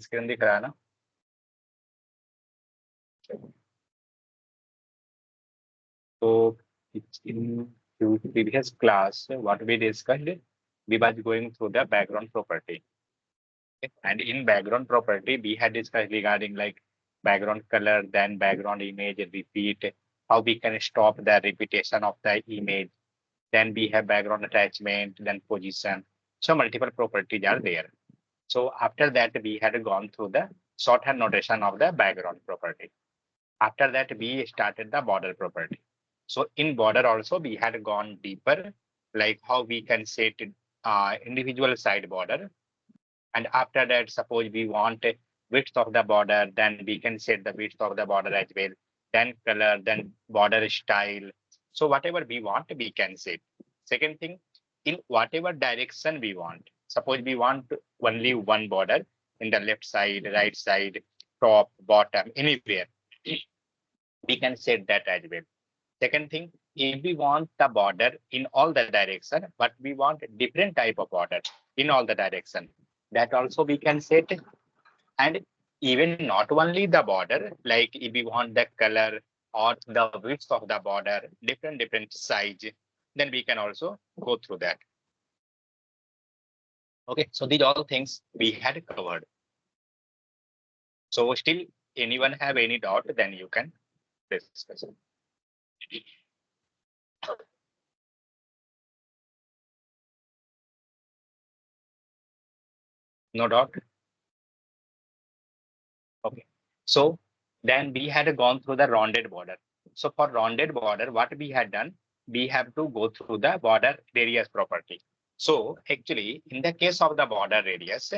Screen दिख रहा है ना? So in previous class, what we discussed, we was going through the background property. Okay? And in background property, we had discussed regarding like background color, then background image, repeat, how we can stop the repetition of the image. Then we have background attachment, then position. So multiple properties are there. So after that, we had gone through the shorthand notation of the background property. After that, we started the border property. So in border also, we had gone deeper, like how we can set individual side border. And after that, suppose we want a width of the border, then we can set the width of the border as well. Then color, then border style. So whatever we want, we can set. Second thing, in whatever direction we want. Suppose we want only one border in the left side, right side, top, bottom, anywhere. We can set that as well. Second thing, if we want the border in all the direction, but we want different type of border in all the direction, that also we can set. And even not only the border, like if we want the color or the width of the border, different size, then we can also go through that. Okay, so these all things we had covered. So still anyone have any doubt, then you can discuss it. No doubt. Okay. So then we had gone through the rounded border. So for rounded border, what we had done, we have to go through the border radius property. So actually, in the case of the border radius,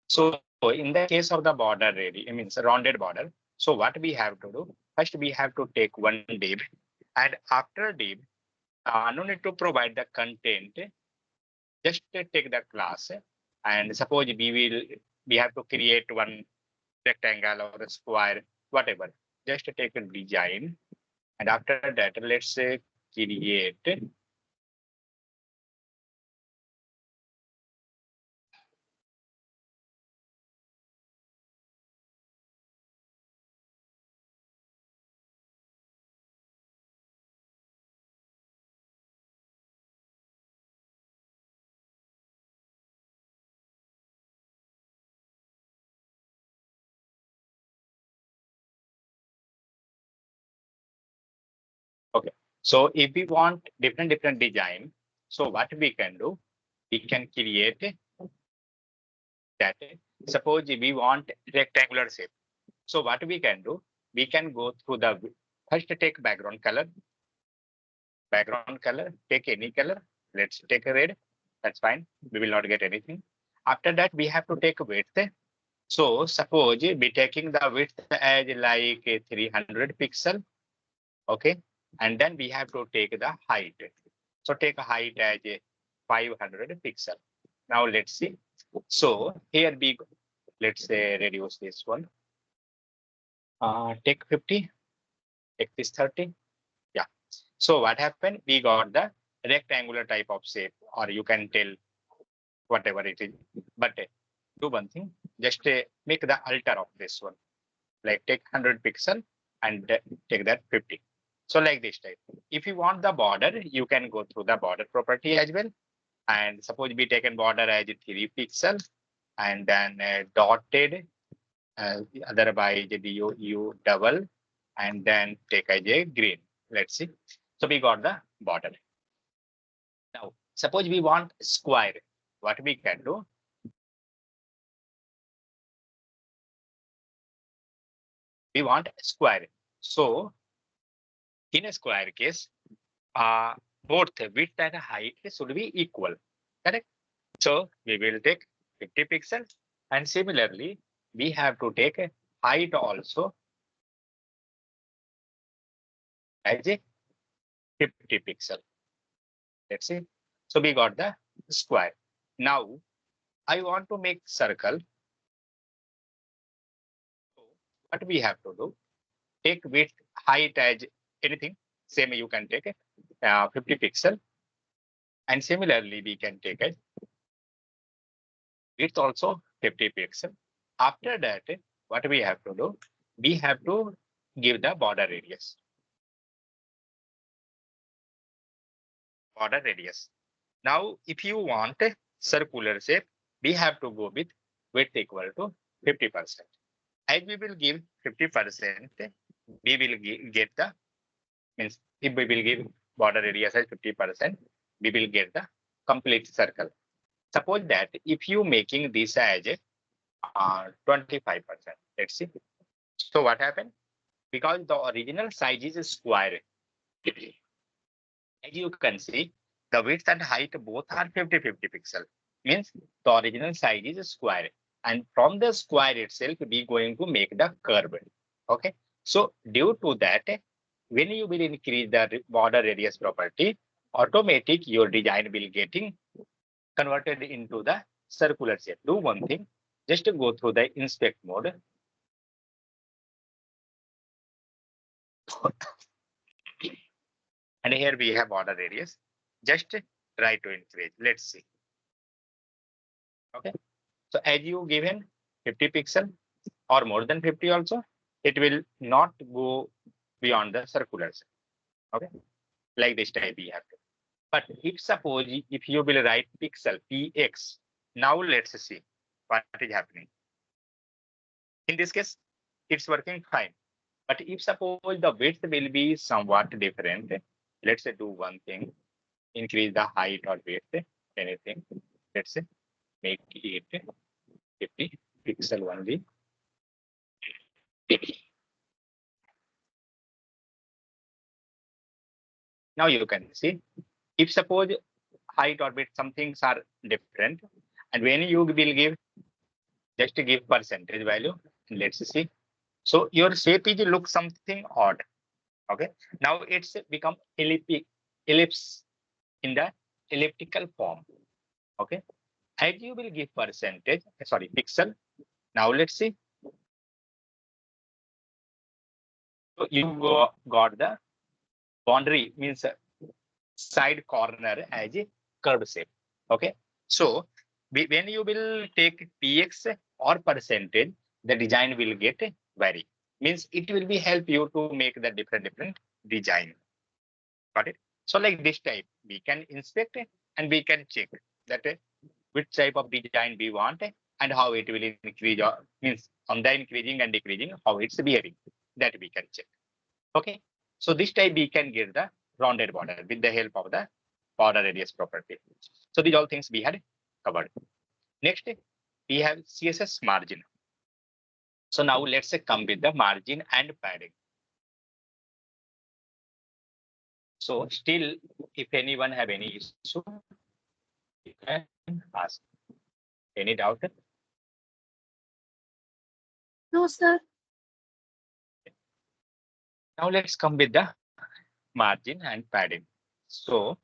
so in the case of the border radius, it means rounded border. So what we have to do, first we have to take one div, and after div, no need to provide the content, just take the class, and suppose we have to create one rectangle or a square, whatever. Just take a design, and after that, let's say create. Okay. So if we want different design, so what we can do, we can create that. Suppose we want rectangular shape. So what we can do, we can go through the first take background color. Background color, take any color. Let's take a red. That's fine. We will not get anything. After that, we have to take width. So suppose we taking the width as like a 300 pixel. Okay. And then we have to take the height. So take a height as a 500 pixel. Now let's see. So here we go. Let's say reduce this one. Take 50. Take this 30. Yeah. So what happened? We got the rectangular type of shape, or you can tell whatever it is. But do one thing, just make the alter of this one. Like take 100 pixel and take that 50. So like this type. If you want the border, you can go through the border property as well. And suppose we taken border as 3 pixel and then dotted, otherwise you double and then take as a green. Let's see. So we got the border. Now, suppose we want square. What we can do? We want square. So in a square case, both width and height should be equal. Correct? So we will take 50 pixels. And similarly, we have to take a height also as a 50 pixel. Let's see. So we got the square. Now I want to make circle. So what we have to do? Take width, height as anything. Same you can take 50 pixel. And similarly, we can take a width also 50 pixel. After that, what we have to do? We have to give the border radius. Border radius. Now, if you want a circular shape, we have to go with width equal to 50%. As we will give 50%, we will get the, means if we will give border radius as 50%, we will get the complete circle. Suppose that if you making this as 25%, let's see. So what happened? Because the original size is square. As you can see, the width and height both are 50-50 pixel. Means the original size is square. And from the square itself, we going to make the curve. Okay. So due to that, when you will increase the border radius property, automatic your design will getting converted into the circular shape. Do one thing, just go through the inspect mode. And here we have border radius. Just try to increase. Let's see. Okay. So as you given 50 pixel or more than 50 also, it will not go beyond the circular shape. Okay. Like this type we have to. But if suppose if you will write pixel px, now let's see what is happening. In this case, it's working fine. But if suppose the width will be somewhat different, let's say do one thing, increase the height or width, anything. Let's say make it 50 pixel only. Now you can see, if suppose height or width, some things are different. And when you will give, just give percentage value, let's see. So your shape is look something odd. Okay. Now it's become ellipse in the elliptical form. Okay. As you will give percentage, sorry, pixel. Now let's see. So you got the boundary, means side corner as a curved shape. Okay. So when you will take px or percentage, the design will get vary. Means it will be help you to make the different design. Got it? So like this type, we can inspect and we can check that which type of design we want and how it will increase, or means on the increasing and decreasing, how it's behaving. That we can check. Okay. So this type we can get the rounded border with the help of the border radius property. So these all things we had covered. Next, we have CSS margin. So now let's say come with the margin and padding. So still, if anyone have any issue, you can ask. Any doubt? No, sir. Now let's come with the margin and padding. So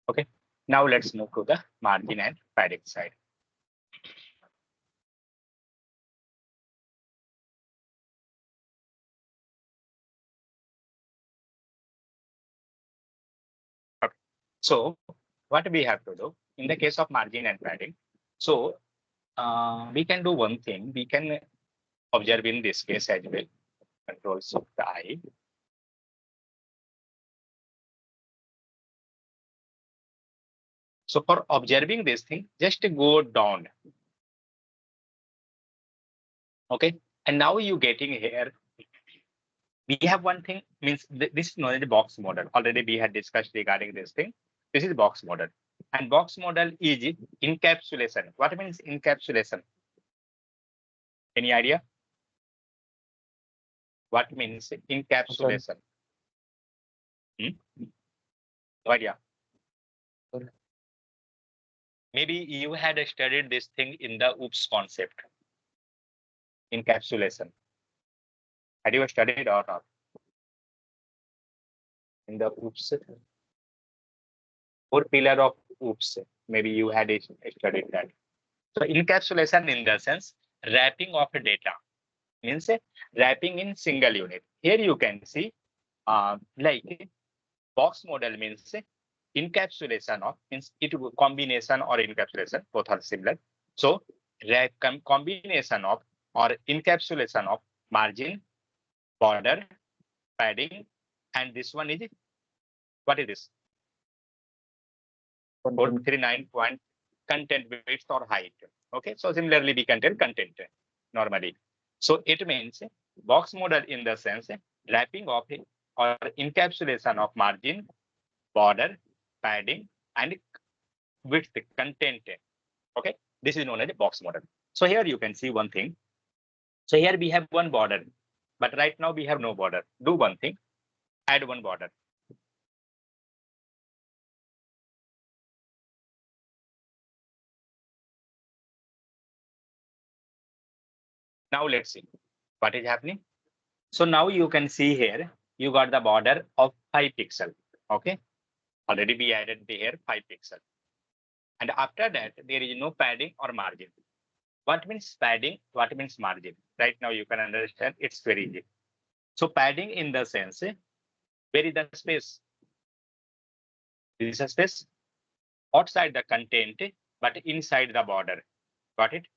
okay. Now let's move to the margin and padding side. So what we have to do in the case of margin and padding? So we can do one thing. We can observe in this case as well. Control Shift I. So for observing this thing, just go down. Okay. And now you getting here. We have one thing means this is known as the box model. Already we had discussed regarding this thing. This is box model. And box model is encapsulation. What means encapsulation? Any idea? What means encapsulation? Hmm? No idea. Maybe you had studied this thing in the OOPS concept. Encapsulation. Had you studied or not? In the OOPS, 4 pillar of OOPS. Maybe you had studied that. So encapsulation in the sense wrapping of data means wrapping in single unit. Here you can see like box model means encapsulation of means it combination or encapsulation, both are similar. So combination of or encapsulation of margin, border, padding, and this one is what is this? 439 point content width or height. Okay, so similarly we can tell content normally. So it means box model in the sense wrapping of or encapsulation of margin, border, padding, and width content. Okay, this is known as a box model. So here you can see one thing. So here we have one border, but right now we have no border. Do one thing, add one border. Now let's see what is happening. So now you can see here, you got the border of 5 pixels. Okay, already we added here 5 pixels. And after that, there is no padding or margin. What means padding? What means margin? Right now you can understand it's very easy. So padding in the sense, where is the space? This is a space outside the content, but inside the border. Got it?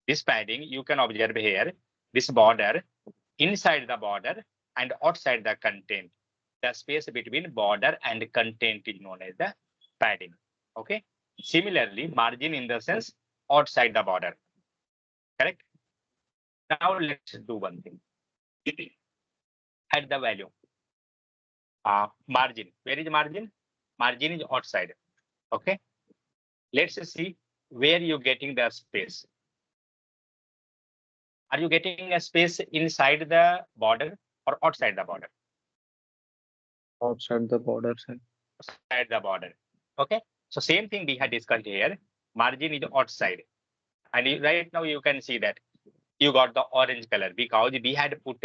This padding you can observe here, this border, inside the border and outside the content. The space between border and content is known as the padding. Okay. Similarly, margin in the sense outside the border. Correct? Now let's do one thing. Add the value. Margin. Where is margin? Margin is outside. Okay. Let's see where you're getting the space. Are you getting a space inside the border or outside the border? Outside the border, sir. Outside the border. Okay. So same thing we had discussed here. Margin is outside. And right now you can see that you got the orange color because we had put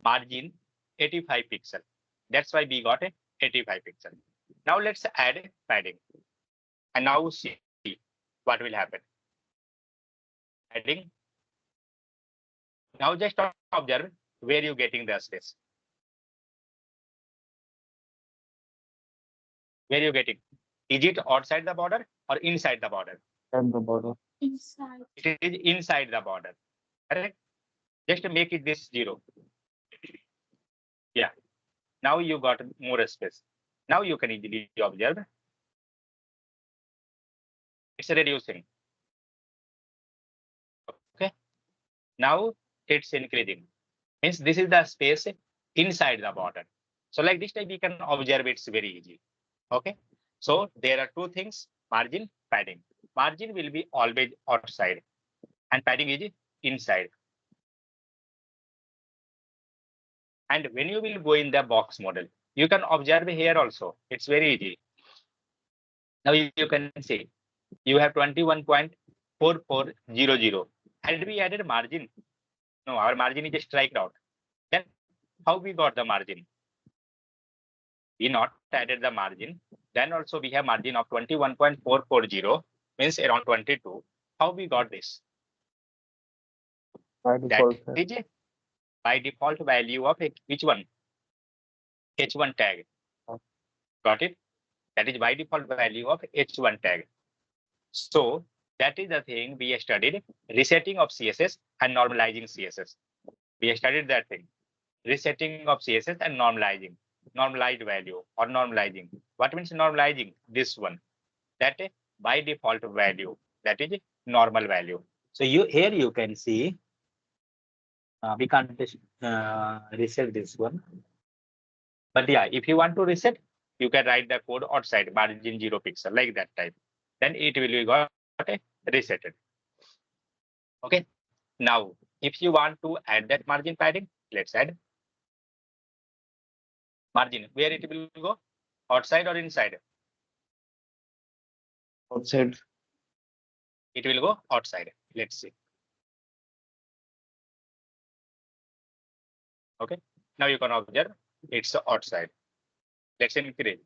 margin 85 pixel. That's why we got 85 pixel. Now let's add padding. And now see what will happen. Padding. Now just observe where you're getting the space. Where you're getting? Is it outside the border or inside the border? Inside the border. Inside. It is inside the border. Correct? Just make it this 0. Yeah. Now you got more space. Now you can easily observe. It's reducing. Okay. Now it's increasing. Means this is the space inside the border. So like this type we can observe it's very easy. Okay. So there are 2 things, margin, padding. Margin will be always outside and padding is inside. And when you will go in the box model, you can observe here also. It's very easy. Now you can see you have 21.4400. Had we added margin? No, our margin is just striked out. Then how we got the margin? We not added the margin. Then also we have margin of 21.440 means around 22. How we got this? By default, sir. That is by default value of which one? H1 tag. Got it? That is by default value of h1 tag. So that is the thing we studied, resetting of CSS and normalizing CSS. We studied that thing, resetting of CSS and normalizing, normalized value or normalizing. What means normalizing? This one, that by default value, that is normal value. So here you can see, we can't reset this one. But yeah, if you want to reset, you can write the code outside margin 0 pixel like that type. Then it will be got resetted. Okay. Now, if you want to add that margin padding, let's add margin. Where it will go? Outside or inside? Outside. It will go outside. Let's see. Okay. Now you can observe it's outside. Let's increase.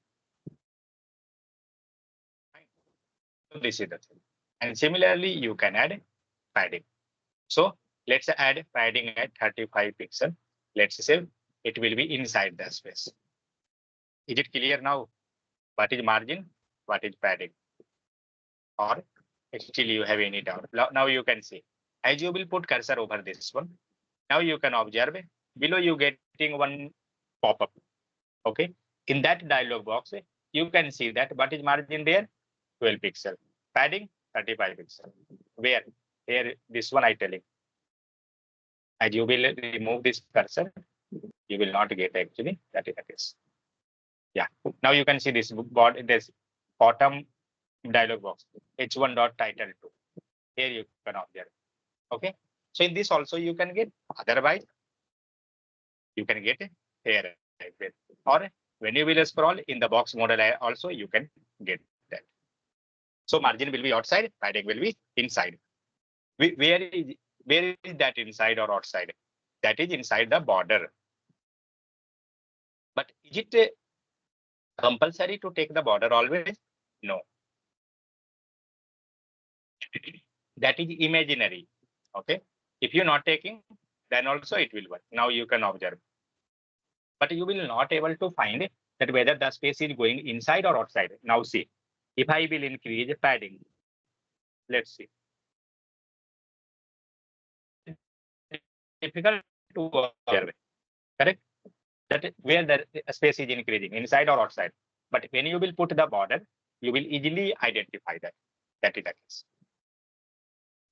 This is the thing. And similarly, you can add padding. So let's add padding at 35 pixel. Let's say it will be inside the space. Is it clear now? What is margin? What is padding? Or still you have any doubt? Now you can see. As you will put cursor over this one, now you can observe below you getting one pop-up. Okay. In that dialog box, you can see that what is margin there? 12 pixel. Padding 35 pixel. Where? Here, this one I telling. As you will remove this cursor, you will not get actually that is the case. Yeah. Now you can see this bottom dialog box, h1.title2. Here you can observe. Okay. So in this also you can get, otherwise you can get here. Or when you will scroll in the box model also you can get that. So margin will be outside, padding will be inside. Where is that inside or outside? That is inside the border. But is it compulsory to take the border always? No. That is imaginary. Okay. If you're not taking, then also it will work. Now you can observe. But you will not able to find that whether the space is going inside or outside. Now see, if I will increase padding, let's see. Difficult to observe, correct? That where the space is increasing, inside or outside. But when you will put the border, you will easily identify that. That is the case.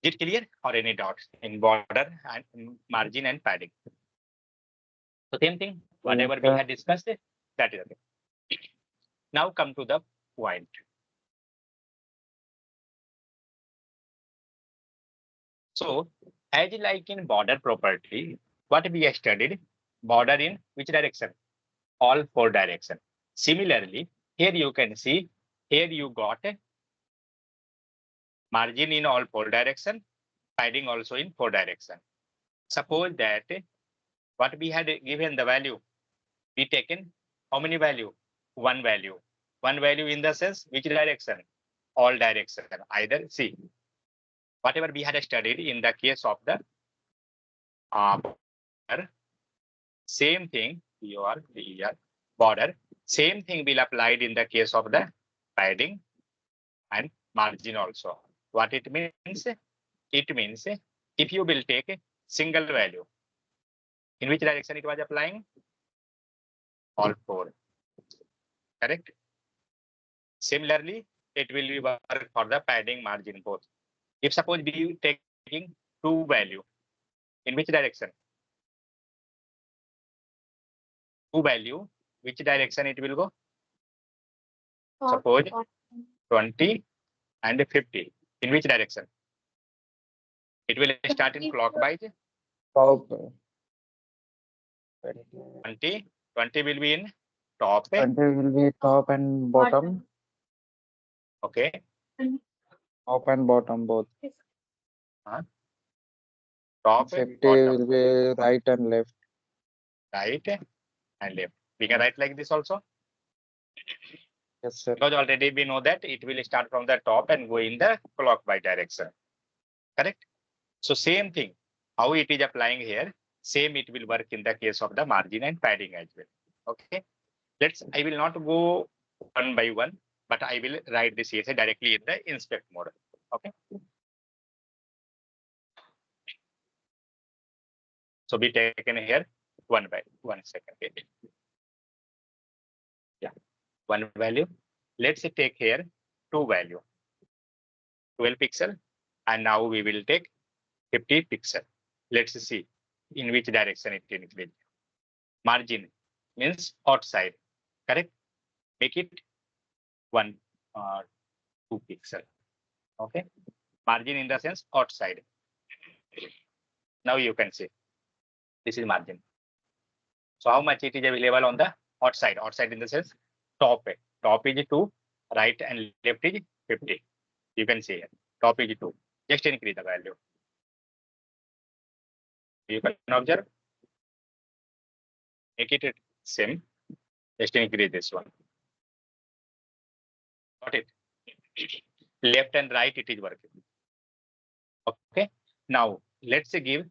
Is it clear or any doubts in border and margin and padding? So same thing, whatever we had discussed, that is okay. Now come to the point. So as like in border property, what we have studied, border in which direction? All 4 direction. Similarly, here you can see, here you got a margin in all 4 direction, padding also in 4 direction. Suppose that what we had given the value, we taken how many value? 1 value. 1 value in the sense which direction? All direction. Either see, whatever we had studied in the case of the same thing, border, same thing will applied in the case of the padding and margin also. What it means? It means if you will take a single value, in which direction it was applying? All 4. Correct? Similarly, it will be work for the padding margin both. If suppose we taking 2 value, in which direction? 2 value, which direction it will go? Suppose 20 and 50. In which direction? It will start in clockwise. Top. 20 will be in top. 20 will be top and bottom. Okay. Top and bottom both. Top 50 bottom. will be right and left. Right and left. We can write like this also. Yes, sir. Because already we know that it will start from the top and go in the clockwise direction. Correct? So same thing, how it is applying here, same it will work in the case of the margin and padding as well. Okay. I will not go one by one. but I will write the CSS directly in the inspect mode. Okay. So be taken here one by 1 second. Yeah, one value. Let's take here two value, 12 pixel, and now we will take 50 pixel. Let's see in which direction it increase. Margin means outside, correct? Make it 2 pixel. Okay, margin in the sense outside. Now you can see this is margin. So how much it is available on the outside? Outside in the sense top. Top is 2, right and left is 50. You can see here. Top is 2. Just increase the value. You can observe. Make it same. Just increase this one. Got it? Left and right it is working. Okay. Now let's give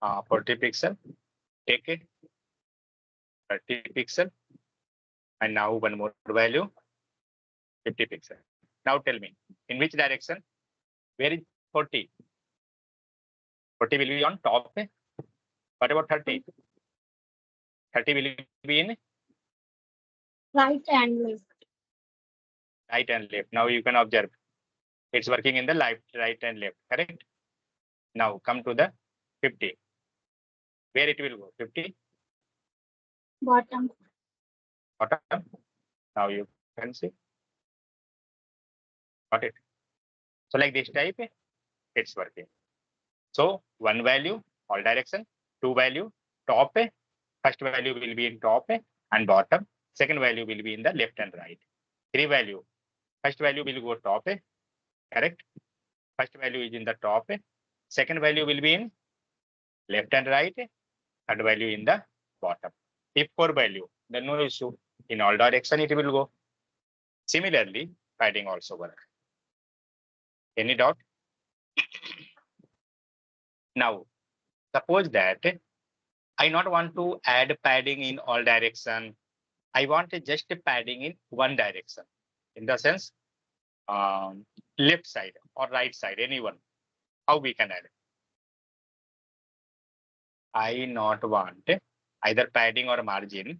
40 pixel. Take it 30 pixel, and now one more value 50 pixel. Now tell me in which direction? Where is 40? 40 will be on top. What about 30? 30 will be in Right and left. right and left. Now you can observe it's working in the right and left, correct? Now come to the 50. Where it will go? 50 Bottom. bottom. Now you can see. Got it? So like this type, it's working. So one value all direction, two value top. First value will be in top and bottom. Second value will be in the left and right. Three value. First value will go top, correct? First value is in the top. Second value will be in left and right. Third value in the bottom. If four value, then no issue. In all direction it will go. Similarly, padding also work. Any doubt? Now, suppose that I not want to add padding in all direction. I want just padding in one direction. In the sense, left side or right side, anyone. How we can add? I not want either padding or margin.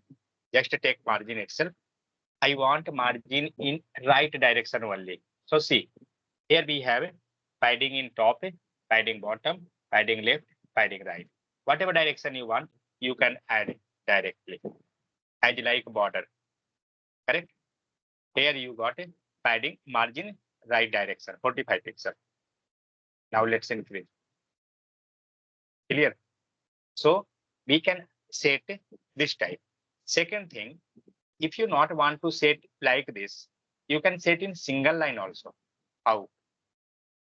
Just take margin itself. I want margin in right direction only. So see, here we have padding in top, padding bottom, padding left, padding right. Whatever direction you want, you can add directly. As like border, correct? Here you got a padding margin right direction, 45 pixel. Now let's increase. Clear? So we can set this type. Second thing, if you not want to set like this, you can set in single line also. How?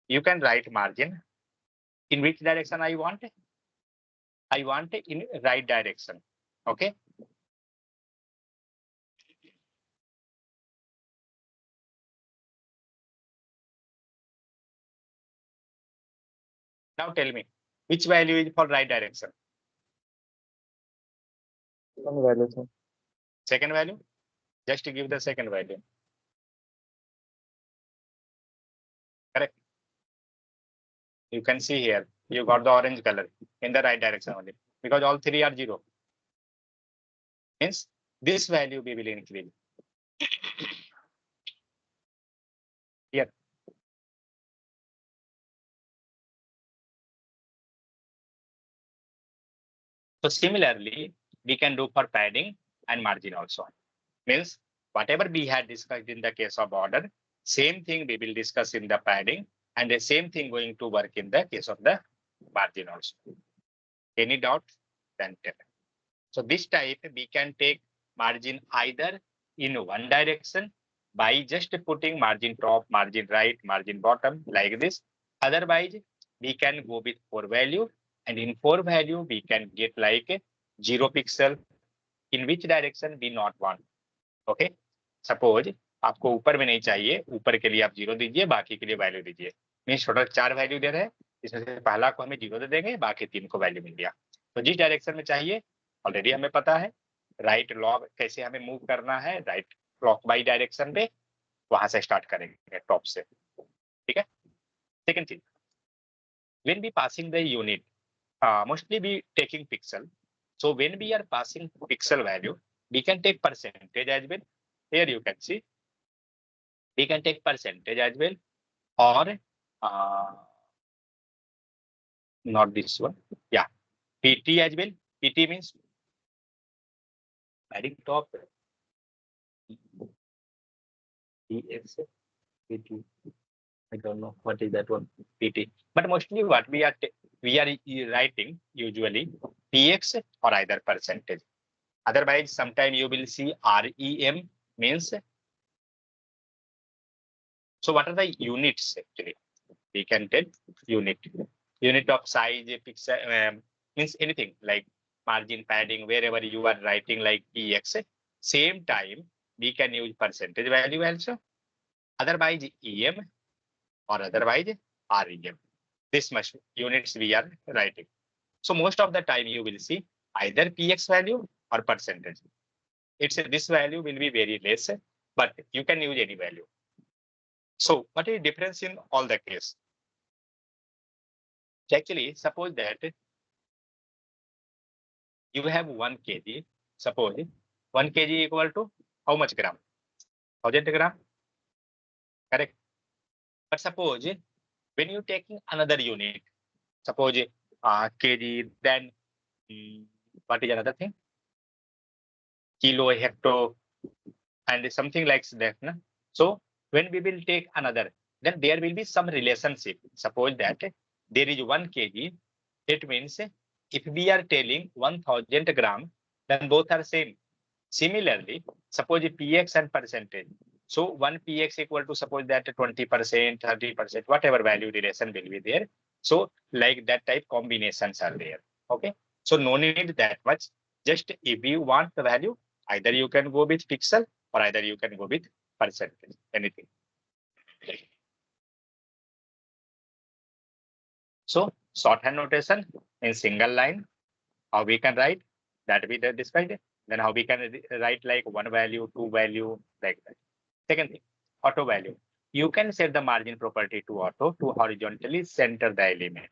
You can write margin. In which direction I want? I want it in right direction. Okay. Now tell me, which value is for right direction? One value, sir. Second value? Just to give the second value. Correct. You can see here, you got the orange color in the right direction only, because all three are 0. Hence, this value we will increase. Here. So similarly, we can do for padding and margin also. Means whatever we had discussed in the case of border, same thing we will discuss in the padding, and the same thing going to work in the case of the margin also. Any doubt? Then tell. So this type we can take margin either in one direction by just putting margin top, margin right, margin bottom like this. Otherwise, we can go with 4 value, and in 4 value we can get like 0 pixel. In which direction we not want. Okay. Suppose आपको ऊपर में नहीं चाहिए, ऊपर के लिए आप 0 दीजिए, बाकी के लिए वैल्यू दीजिए. मीन्स टोटल 4 वैल्यू दे रहे हैं, इसमें से पहला को हमें 0 दे देंगे, बाकी 3 को वैल्यू मिल गया. तो जिस डायरेक्शन में चाहिए ऑलरेडी हमें पता है, राइट लॉग कैसे हमें मूव करना है, राइट क्लॉक बाई डायरेक्शन पे, वहां से स्टार्ट करेंगे टॉप से, ठीक है। सेकंड चीज, when we passing the unit, mostly we taking pixel. So when we are passing pixel value, we can take percentage as well. Here you can see we can take percentage as well, or not this one. Yeah, PT as well. PT means padding top. PS, PT. I don't know what is that one. PT. But mostly what we are writing usually PX or either percentage. Otherwise, sometimes you will see REM means. So what are the units actually? We can tell unit. Unit of size, pixel, means anything like margin padding, wherever you are writing like PX. Same time, we can use percentage value also. Otherwise, EM or otherwise REM. This much units we are writing. So most of the time you will see either PX value or percentage. This value will be very less, but you can use any value. So what is the difference in all the case? Actually, suppose that you have 1 kg. Suppose 1 kg equal to how much gram? 1000 gram. Correct. But suppose when you taking another unit, suppose kg, then what is another thing? Kilo, hecto, and something like that. No? So when we will take another, then there will be some relationship. Suppose that there is 1 kg. It means if we are telling 1000 gram, then both are same. Similarly, suppose PX and percentage. So 1 PX equal to suppose that 20%, 30%, whatever value relation will be there. So like that type combinations are there. Okay. So no need that much. Just if you want the value, either you can go with pixel or either you can go with percentage, anything. So shorthand notation in single line, how we can write that we described. Then how we can write like 1 value, 2 value, like that. Second thing, auto value. You can set the margin property to auto to horizontally center the element.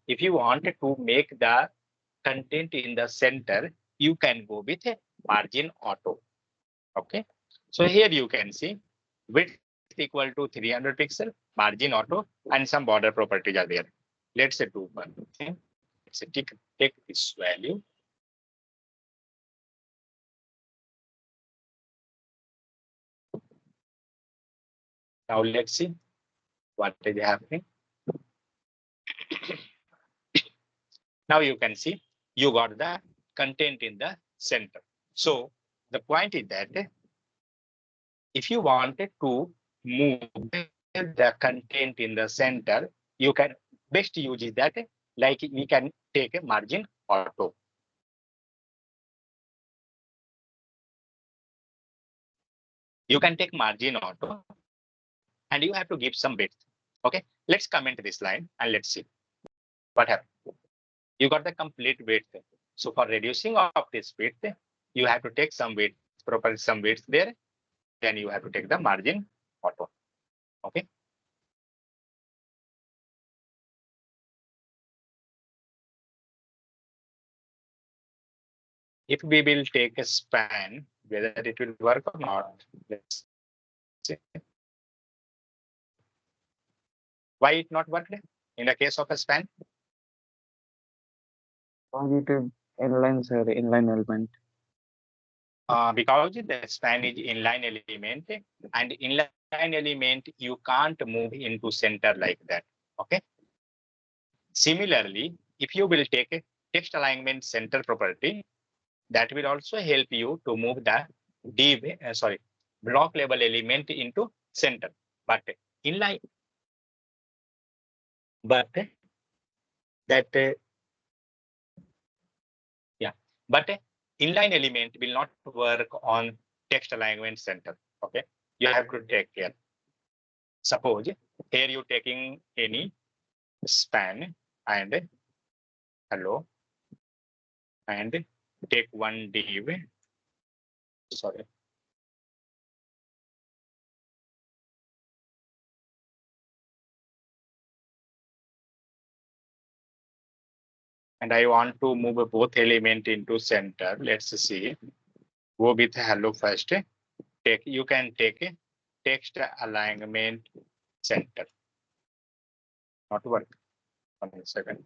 If you want to make the content in the center, you can go with a margin auto. Okay. So here you can see width equal to 300 pixel, margin auto, and some border properties are there. Let's do one thing. Let's take this value. Now let's see what is happening. Now you can see you got the content in the center. So the point is that if you wanted to move the content in the center, you can best use is that like we can take a margin auto. You can take margin auto and you have to give some width. Okay, let's comment this line and let's see what happened. You got the complete width. So for reducing of this width, you have to take some width, proper some width there. Then you have to take the margin auto. Okay. If we will take a span, whether it will work or not. Let's see. Why it not worked in the case of a span? Positive inline, sir, inline element. Because the span is inline element, and inline element you can't move into center like that. Okay. Similarly, if you will take a text alignment center property, that will also help you to move the block level element into center. But inline, but that but inline element will not work on text alignment center. Okay, you have to take care. Suppose here you taking any span and hello and take one div Sorry. And I want to move both element into center. Let's see. Go with hello first. You can take a text alignment center. Not work. 1 second.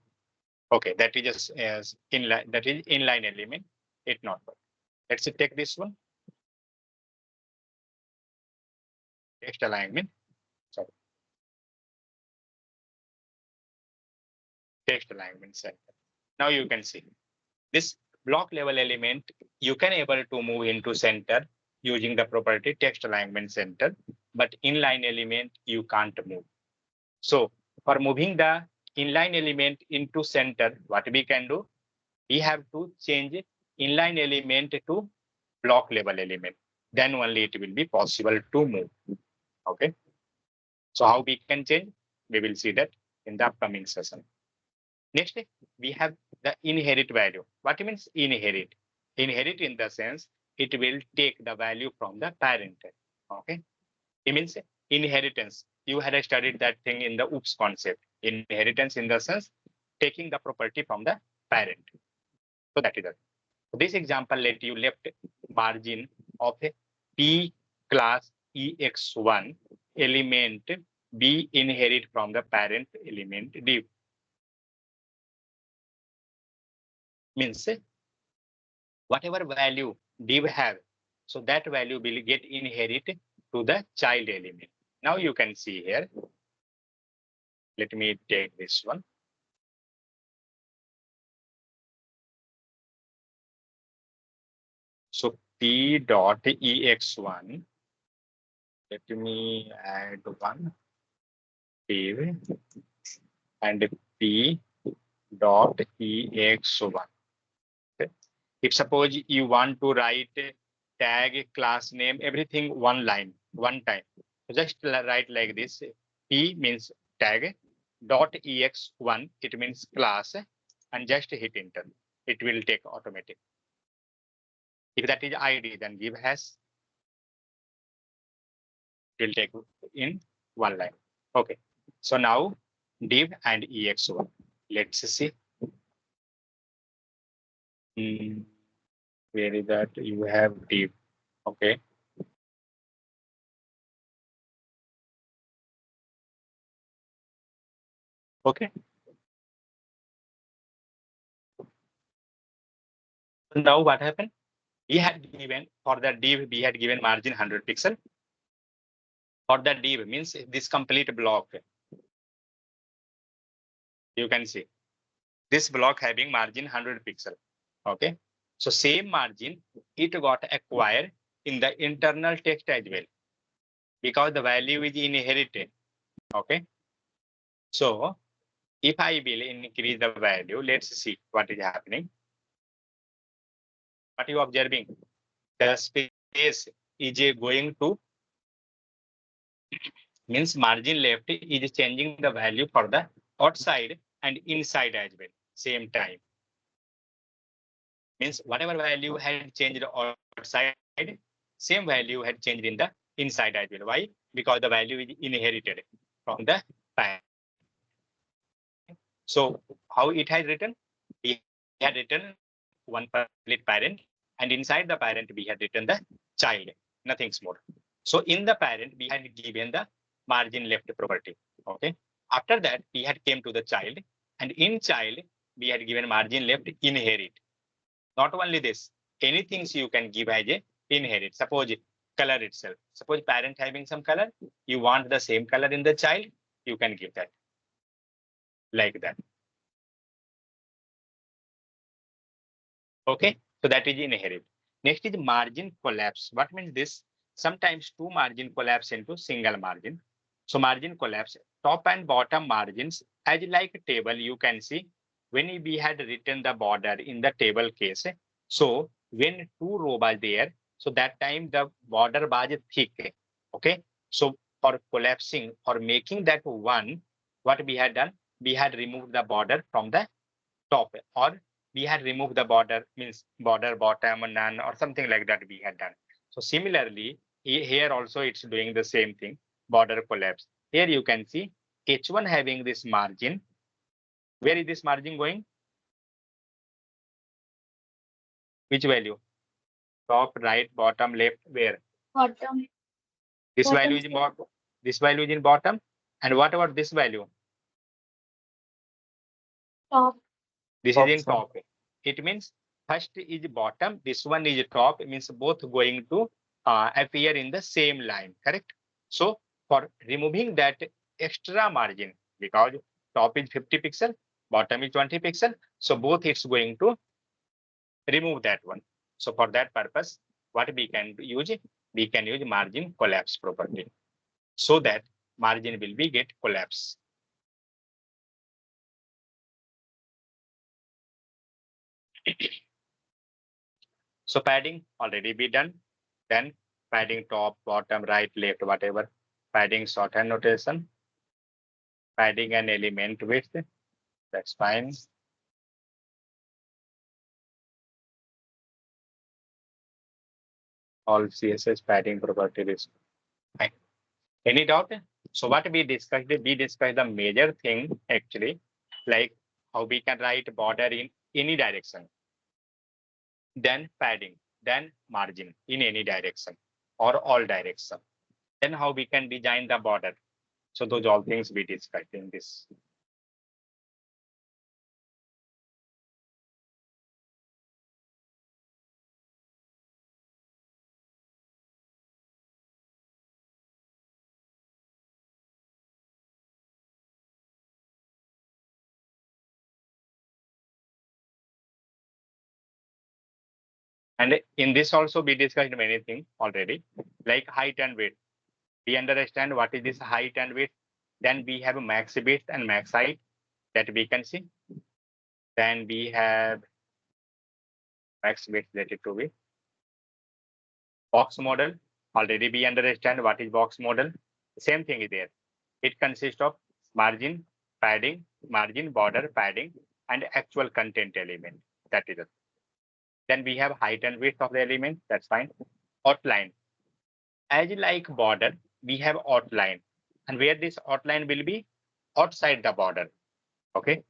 Okay, that is just as inline. That is inline element. It not work. Let's take this one. Text alignment. Sorry. Text alignment center. Now you can see this block level element. You can able to move into center using the property text alignment center, but inline element you can't move. So for moving the inline element into center, what we can do? We have to change inline element to block level element. Then only it will be possible to move. Okay. So how we can change? We will see that in the upcoming session. Next, we have the inherit value. What means inherit? Inherit in the sense it will take the value from the parent. Okay. It means inheritance. You had studied that thing in the OOPS concept. Inheritance in the sense taking the property from the parent. So that is it. So this example let you left margin of a P class EX1 element B inherit from the parent element div. Means whatever value div have, so that value will get inherit to the child element. Now you can see here. Let me take this one. So P dot EX1. Let me add one div and P dot EX1. Okay. If suppose you want to write tag, class name, everything one line, one time, just write like this. P means tag, dot EX1, it means class, and just hit enter. It will take automatic. If that is ID, then give has. It will take in one line. Okay. So now div and EX1. Let's see. Where is that? You have div. Okay. Okay. Now what happened? We had given for the div, we had given margin 100 pixel. For the div means this complete block. You can see this block having margin 100 pixel. Okay. So same margin, it got acquired in the internal text as well because the value is inherited. Okay. So if I will increase the value, let's see what is happening. What are you observing? The space is going to means margin left is changing the value for the outside and inside as well, same time. Means whatever value had changed outside, same value had changed in the inside as well. Why? Because the value is inherited from the parent. So how it has written? We had written one public parent, and inside the parent we had written the child, nothing more. So in the parent we had given the margin left property. Okay. After that we had came to the child, and in child we had given margin left inherit. Not only this, anything you can give as a inherit. Suppose color itself. Suppose parent having some color, you want the same color in the child, you can give that like that. Okay, so that is inherit. Next is margin collapse. What means this? Sometimes two margin collapse into single margin. So margin collapse, top and bottom margins, as like a table, you can see when we had written the border in the table case. So when two row was there, so that time the border was thick. Okay, so for collapsing, for making that one, what we had done, we had removed the border from the top, or we had removed the border, means border bottom none or something like that we had done. So similarly, here also it's doing the same thing, border collapse. Here you can see H1 having this margin. Where is this margin going? Which value? Top, right, bottom, left, where? Bottom. This Bottom value is in bottom. This value is in bottom. And what about this value? top. This Top is in side. top. It means first is bottom, this one is top. It means both going to appear in the same line, correct? So for removing that extra margin, because top is 50 pixel, bottom is 20 pixel, so both it's going to remove that one. So for that purpose, what we can use? We can use margin collapse property, so that margin will be get collapse. So padding already be done. Then padding top, bottom, right, left, whatever. Padding shorthand notation. Padding an element width. That's fine. All CSS padding properties. Fine. Any doubt? So what we discussed the major thing actually, like how we can write border in any direction. Then padding, then margin in any direction or all direction. Then how we can design the border. So those all things we discussed in this. And in this also we discussed many things already, like height and width. We understand what is this height and width. Then we have max width and max height that we can see. Then we have max width related to width. Box model. Already we understand what is box model. Same thing is there. It consists of margin, padding, margin, border, padding, and actual content element. That is it. Then we have height and width of the element. That's fine. Outline. As like border, we have outline. And where this outline will be? Outside the border. Okay.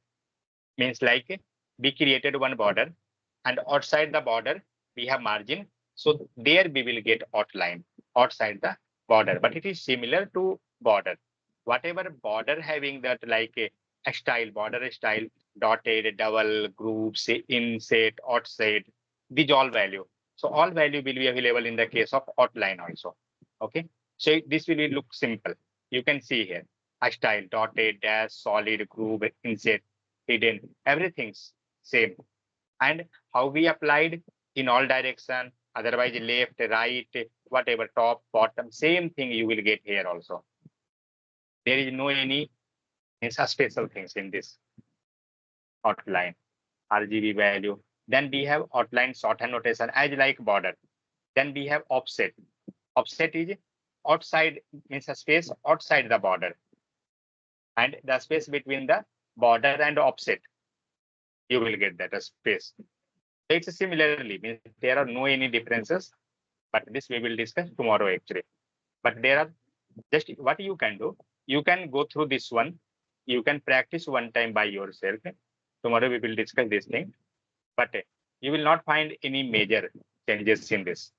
Means like we created one border and outside the border, we have margin. So there we will get outline outside the border, but it is similar to border. Whatever border having that like a style, border style, dotted, double, groups, inset, outside, these all value. So all value will be available in the case of outline also. Okay. So this will look simple. You can see here a style, dotted, dash, solid, group, inset, hidden, everything's same. And how we applied in all direction, otherwise left, right, whatever, top, bottom, same thing you will get here also. There is no any special things in this outline, RGB value. Then we have outline shorthand notation as like border. Then we have offset. Offset is outside, means a space outside the border. And the space between the border and offset, you will get that a space. So it's similarly, means there are no any differences, but this we will discuss tomorrow actually. But there are just what you can do. You can go through this one. You can practice one time by yourself. Tomorrow we will discuss this thing, but you will not find any major changes in this.